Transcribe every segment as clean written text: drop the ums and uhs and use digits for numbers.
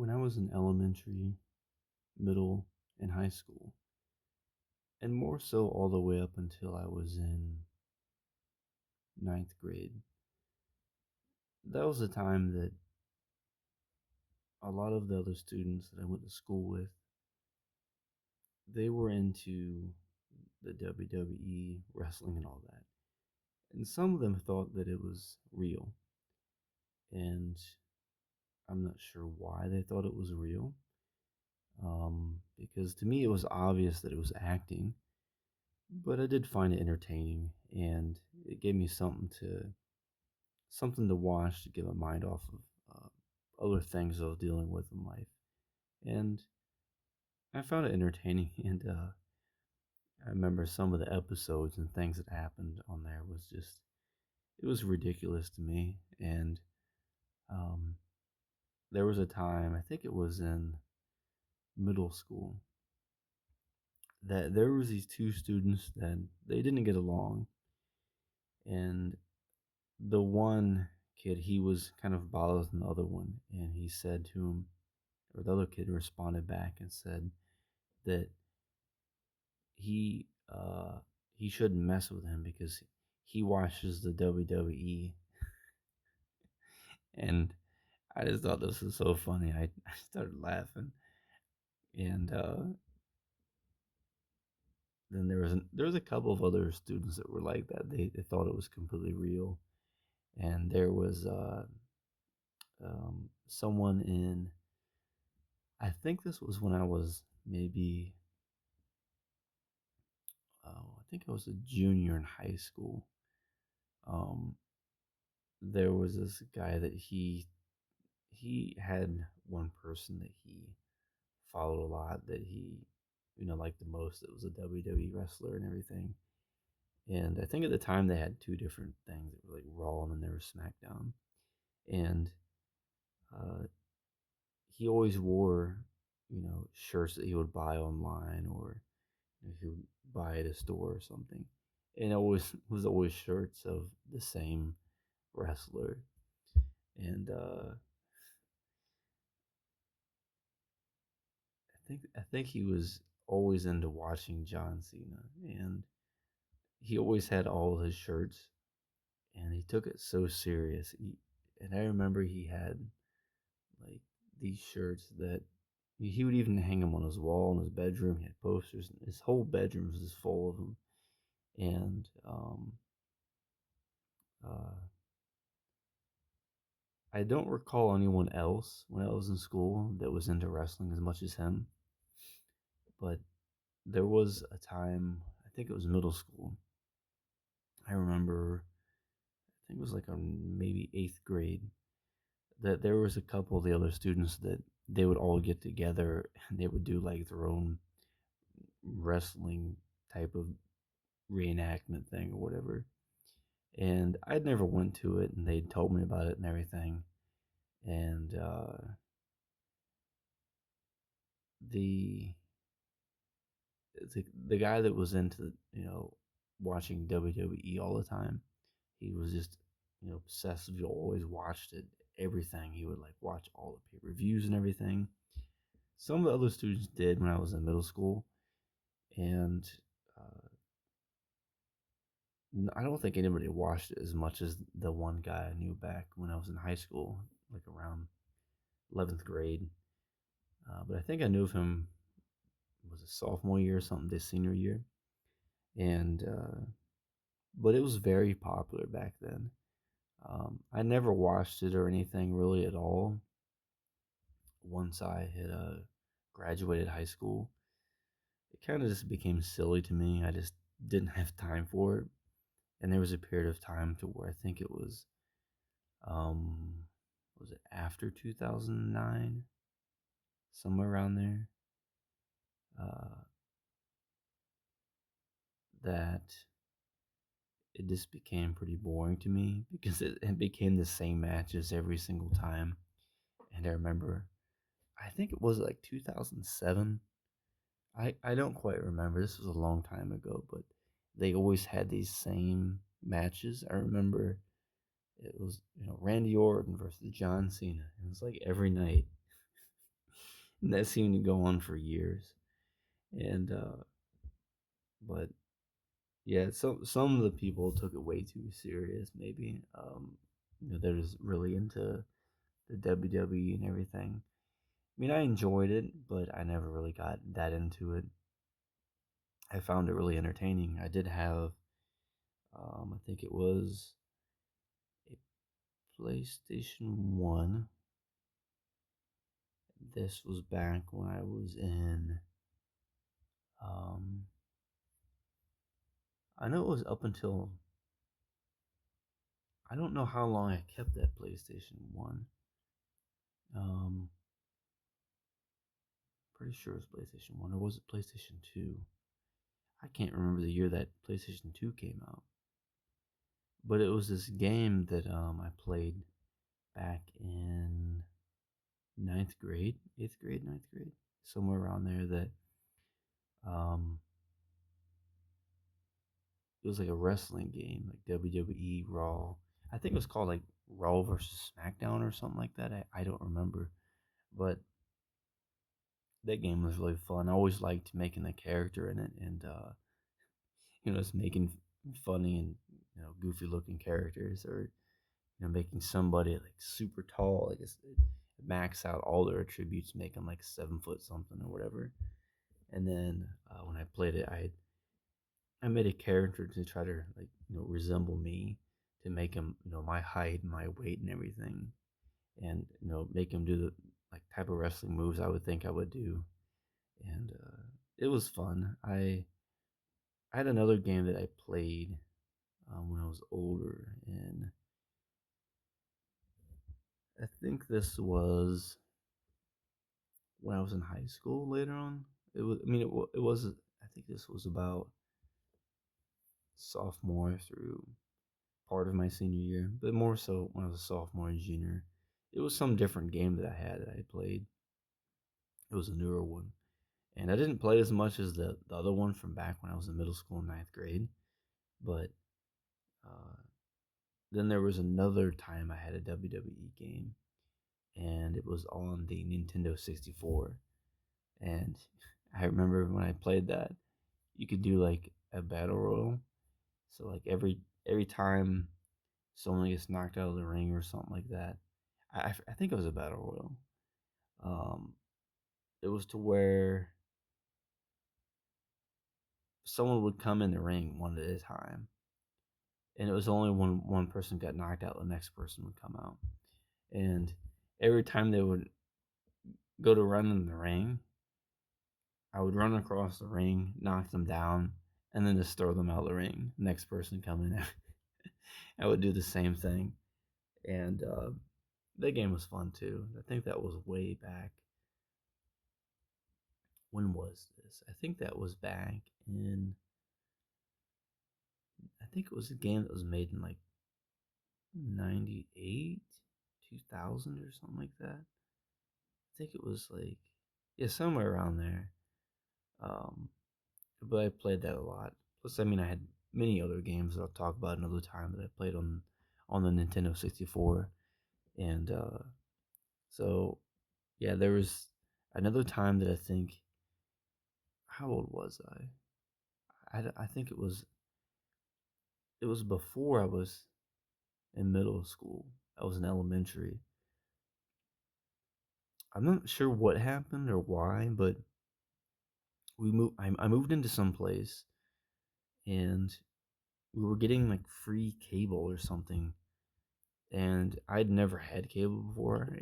when I was in elementary, middle, and high school, and more so all the way up until I was in ninth grade. That was a time that a lot of the other students that I went to school with, they were into the WWE, wrestling, and all that. And some of them thought that it was real. And I'm not sure why they thought it was real. Because to me, it was obvious that it was acting. But I did find it entertaining, and it gave me something to watch to get my mind off of other things I was dealing with in life. And I found it entertaining, and I remember some of the episodes and things that happened on there was just it was ridiculous to me. And um, there was a time, I think it was in middle school, that there was these two students that they didn't get along, and the one kid, he was kind of bothering the other one, and he said to him, or the other kid responded back and said that he uh he shouldn't mess with him because he watches the WWE. And I just thought this was so funny. I started laughing, and then there was a couple of other students that were like that. They thought it was completely real, and there was someone in, I think this was when I was maybe, I think I was a junior in high school. Um, there was this guy that he had one person that he followed a lot, that he liked the most. It was a WWE wrestler and everything. And I think at the time they had two different things. It was like Raw and then there was SmackDown. And uh, he always wore shirts that he would buy online, or he would buy at a store or something. And it always was always shirts of the same wrestler. And I think he was always into watching John Cena, and he always had all his shirts, and he took it so serious. And I remember he had like these shirts that he would even hang them on his wall in his bedroom. He had posters. His whole bedroom was just full of them. And uh, I don't recall anyone else when I was in school that was into wrestling as much as him. But there was a time, I think it was middle school. I remember, I think it was like maybe eighth grade, that there was a couple of the other students that they would all get together and they would do like their own wrestling type of reenactment thing or whatever. And I'd never went to it, and they'd told me about it and everything. And the the guy that was into watching WWE all the time, he was just obsessive. He always watched it, everything. He would like watch all the pay-per-views and everything. Some of the other students did when I was in middle school, and uh, I don't think anybody watched it as much as the one guy I knew back when I was in high school, like around 11th grade. But I think I knew of him, was it sophomore year or something, this senior year. And but it was very popular back then. I never watched it or anything really at all. Once I had graduated high school, it kind of just became silly to me. I just didn't have time for it. And there was a period of time to where I think it um, was it after 2009, somewhere around there, uh, that it just became pretty boring to me because it became the same matches every single time. And I remember, I think it was like 2007. I don't quite remember. This was a long time ago, but they always had these same matches. I remember it was Randy Orton versus John Cena. It was like every night. And that seemed to go on for years. And but yeah, some of the people took it way too serious. Maybe they're just really into the WWE and everything. I mean, I enjoyed it, but I never really got that into it. I found it really entertaining. I did have, I think it was a PlayStation 1. This was back when I was in, um, I know it was up until, I don't know how long I kept that PlayStation 1. Um, Pretty sure it was PlayStation 1, or was it PlayStation 2? I can't remember the year that PlayStation 2 came out. But it was this game that I played back in ninth grade, eighth grade, ninth grade, somewhere around there. That um, it was like a wrestling game, like WWE Raw. I think it was called like Raw versus SmackDown or something like that. I don't remember, but that game was really fun. I always liked making the character in it, and just making funny and goofy looking characters, or making somebody like super tall, like max out all their attributes, make them like 7 foot something or whatever. And then when I played it, I made a character to try to like resemble me, to make him my height, my weight, and everything, and make him do the like type of wrestling moves I would think I would do, and it was fun. I had another game that I played when I was older, and I think this was when I was in high school later on. It was, I mean, it was, I think this was about sophomore through part of my senior year, but more so when I was a sophomore and junior. It was some different game that I had that I played. It was a newer one. And I didn't play as much as the other one from back when I was in middle school and ninth grade. But uh, then there was another time I had a WWE game, and it was on the Nintendo 64. And I remember when I played that, you could do like a battle royal. So like every time someone gets knocked out of the ring or something like that, I think it was a battle royal. Um, it was to where someone would come in the ring one at a time, and it was only when one person got knocked out, the next person would come out. And every time they would go to run in the ring, I would run across the ring, knock them down, and then just throw them out of the ring. Next person coming in, I would do the same thing, and that game was fun too. I think that was way back. When was this? I think that was back in. I think it was a game that was made in like 98, 2000 or something like that. I think it was like, yeah, somewhere around there. Um, but I played that a lot. Plus, I mean, I had many other games that I'll talk about another time that I played on the Nintendo 64, and so yeah, there was another time that I think. How old was I? I think it was before I was in middle school. I was in elementary. I'm not sure what happened or why, but we moved. I moved into some place, and we were getting like free cable or something. And I'd never had cable before.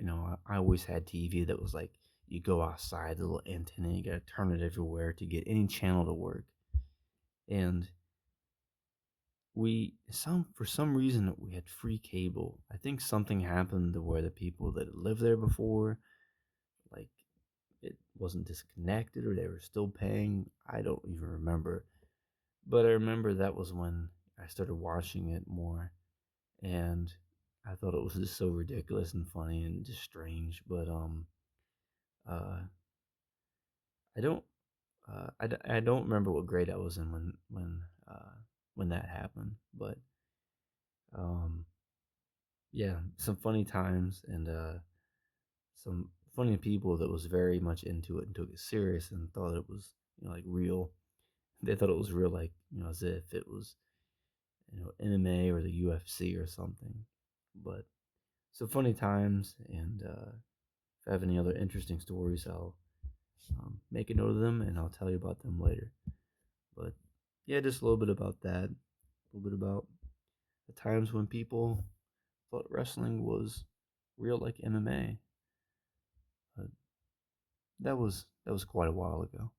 I always had TV that was like you go outside, the little antenna, you gotta turn it everywhere to get any channel to work. And we some for some reason we had free cable. I think something happened to where the people that lived there before, like, it wasn't disconnected or they were still paying. I don't even remember. But I remember that was when I started watching it more, and I thought it was just so ridiculous and funny and just strange. But uh I don't I don't remember what grade I was in when that happened. But um yeah, some funny times, and some funny people that was very much into it and took it serious and thought it was, like real. They thought it was real, like, as if it was, MMA or the UFC or something. But so funny times, and if I have any other interesting stories, I'll make a note of them and I'll tell you about them later. But yeah, just a little bit about that, a little bit about the times when people thought wrestling was real like MMA. But that was quite a while ago.